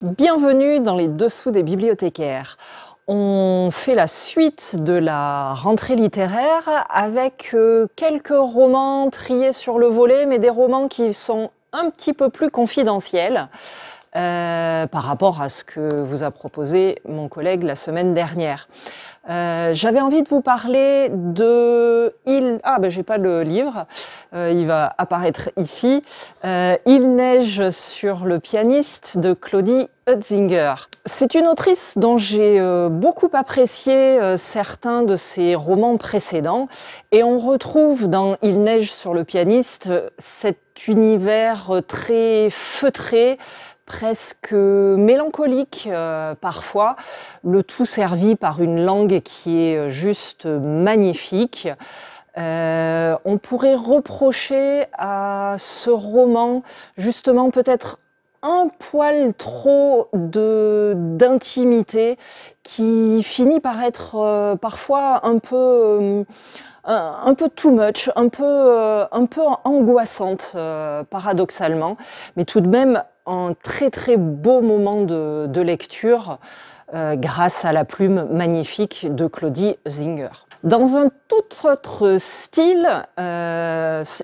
Bienvenue dans les dessous des bibliothécaires. On fait la suite de la rentrée littéraire avec quelques romans triés sur le volet, mais des romans qui sont un petit peu plus confidentiels par rapport à ce que vous a proposé mon collègue la semaine dernière. J'avais envie de vous parler de j'ai pas le livre, il va apparaître ici. Il neige sur le pianiste de Claudie Hutzinger. C'est une autrice dont j'ai beaucoup apprécié certains de ses romans précédents, et on retrouve dans Il neige sur le pianiste cet univers très feutré, presque mélancolique parfois, le tout servi par une langue qui est juste magnifique. On pourrait reprocher à ce roman justement peut-être un poil trop d'intimité qui finit par être parfois un peu too much, un peu angoissante paradoxalement, mais tout de même un très très beau moment de lecture grâce à la plume magnifique de Claudie Hutzinger. Dans un tout autre style,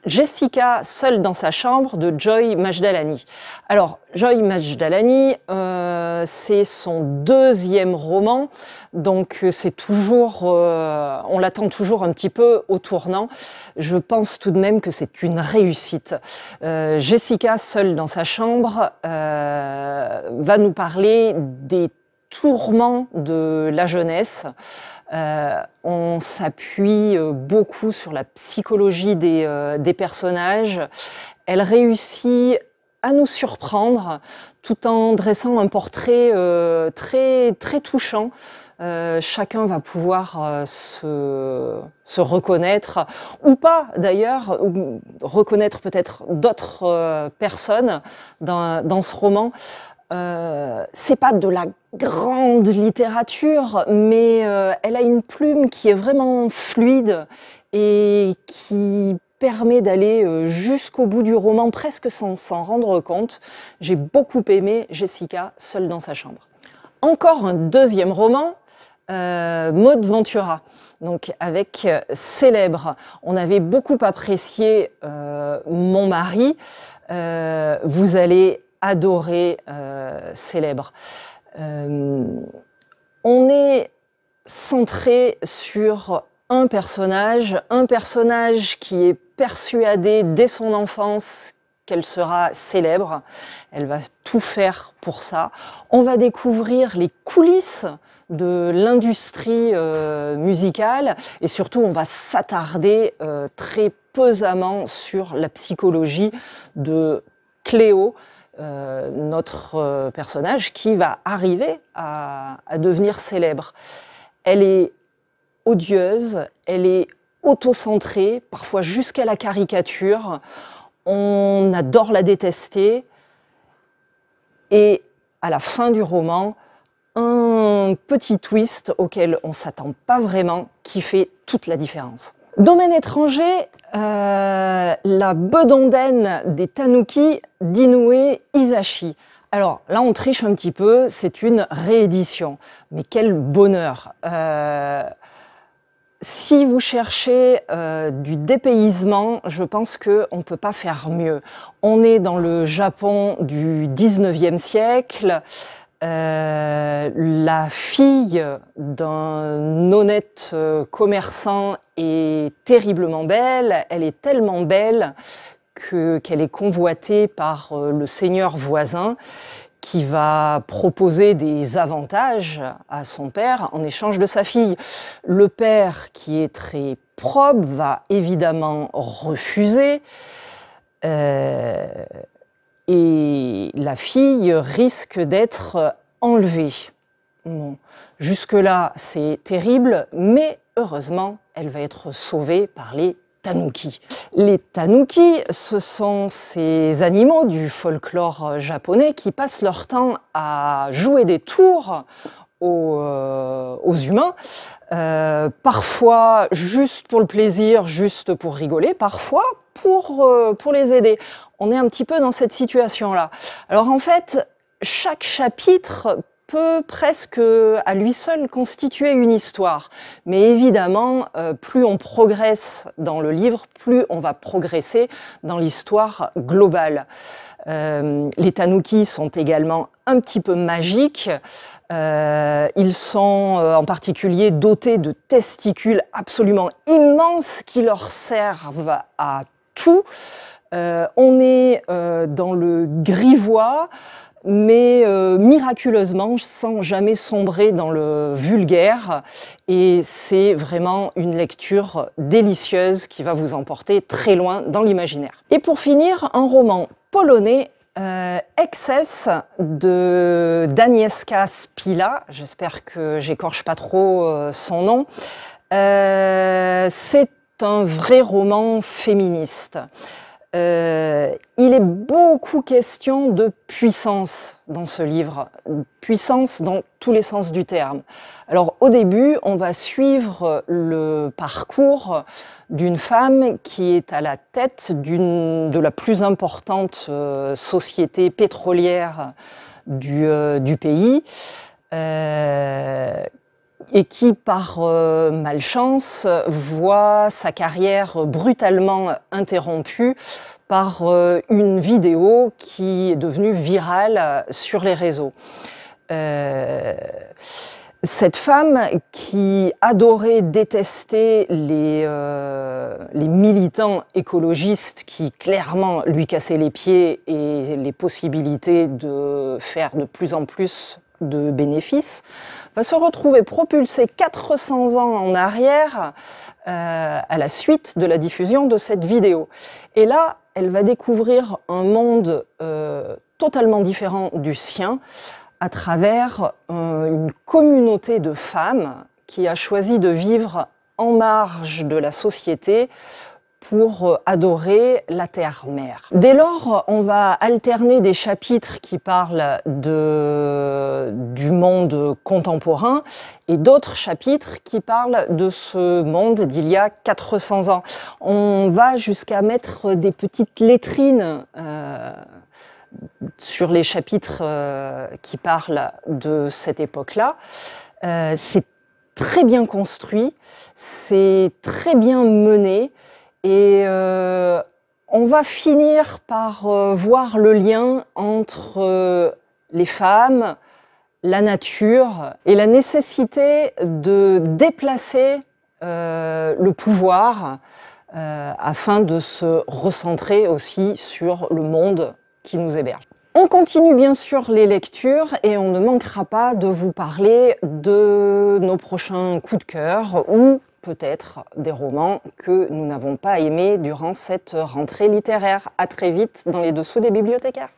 Jessica seule dans sa chambre de Joy Majdalani. Alors, Joy Majdalani, c'est son deuxième roman, donc c'est toujours, on l'attend toujours un petit peu au tournant. Je pense tout de même que c'est une réussite. Jessica seule dans sa chambre va nous parler des tourments de la jeunesse. On s'appuie beaucoup sur la psychologie des personnages. Elle réussit à nous surprendre tout en dressant un portrait très, très touchant. Chacun va pouvoir se reconnaître, ou pas d'ailleurs, reconnaître peut-être d'autres personnes dans ce roman. C'est pas de la grande littérature, mais elle a une plume qui est vraiment fluide et qui permet d'aller jusqu'au bout du roman presque sans s'en rendre compte. J'ai beaucoup aimé Jessica seule dans sa chambre. Encore un deuxième roman, Maud Ventura, donc avec Célèbre. On avait beaucoup apprécié Mon mari. Vous allez adorer Célèbre. On est centré sur un personnage qui est persuadé dès son enfance qu'elle sera célèbre. Elle va tout faire pour ça. On va découvrir les coulisses de l'industrie musicale, et surtout on va s'attarder très pesamment sur la psychologie de Cléo, notre personnage qui va arriver à devenir célèbre. Elle est odieuse, elle est autocentrée, parfois jusqu'à la caricature. On adore la détester. Et à la fin du roman, un petit twist auquel on ne s'attend pas vraiment, qui fait toute la différence. Domaine étranger, la bedondaine des Tanuki d'Inoue Hisashi. Alors là, on triche un petit peu, c'est une réédition. Mais quel bonheur! Si vous cherchez du dépaysement, je pense qu'on ne peut pas faire mieux. On est dans le Japon du 19e siècle. La fille d'un honnête commerçant est terriblement belle. Elle est tellement belle qu'elle est convoitée par le seigneur voisin qui va proposer des avantages à son père en échange de sa fille. Le père, qui est très probe, va évidemment refuser. Et la fille risque d'être enlevée. Bon. Jusque-là, c'est terrible, mais heureusement, elle va être sauvée par les Tanuki. Les Tanuki, ce sont ces animaux du folklore japonais qui passent leur temps à jouer des tours aux humains, parfois juste pour le plaisir, juste pour rigoler, parfois pour les aider. On est un petit peu dans cette situation-là. Alors en fait, chaque chapitre peut presque à lui seul constituer une histoire. Mais évidemment, plus on progresse dans le livre, plus on va progresser dans l'histoire globale. Les tanuki sont également un petit peu magiques. Ils sont en particulier dotés de testicules absolument immenses qui leur servent à tout. On est dans le grivois, mais miraculeusement sans jamais sombrer dans le vulgaire, et c'est vraiment une lecture délicieuse qui va vous emporter très loin dans l'imaginaire. Et pour finir, un roman polonais, Excess de Danieszka Spila, j'espère que j'écorche pas trop son nom. C'est un vrai roman féministe. Il est beaucoup question de puissance dans ce livre, puissance dans tous les sens du terme. Alors au début, on va suivre le parcours d'une femme qui est à la tête de la plus importante société pétrolière du pays, et qui, par malchance, voit sa carrière brutalement interrompue par une vidéo qui est devenue virale sur les réseaux. Cette femme qui adorait détester les militants écologistes qui clairement lui cassaient les pieds et les possibilités de faire de plus en plus de bénéfices, va se retrouver propulsée 400 ans en arrière à la suite de la diffusion de cette vidéo. Et là, elle va découvrir un monde totalement différent du sien à travers une communauté de femmes qui a choisi de vivre en marge de la société pour adorer la terre-mère. Dès lors, on va alterner des chapitres qui parlent du monde contemporain et d'autres chapitres qui parlent de ce monde d'il y a 400 ans. On va jusqu'à mettre des petites lettrines sur les chapitres qui parlent de cette époque-là. C'est très bien construit, c'est très bien mené. Et on va finir par voir le lien entre les femmes, la nature et la nécessité de déplacer le pouvoir afin de se recentrer aussi sur le monde qui nous héberge. On continue bien sûr les lectures et on ne manquera pas de vous parler de nos prochains coups de cœur ou peut-être des romans que nous n'avons pas aimés durant cette rentrée littéraire. À très vite dans les dessous des bibliothécaires.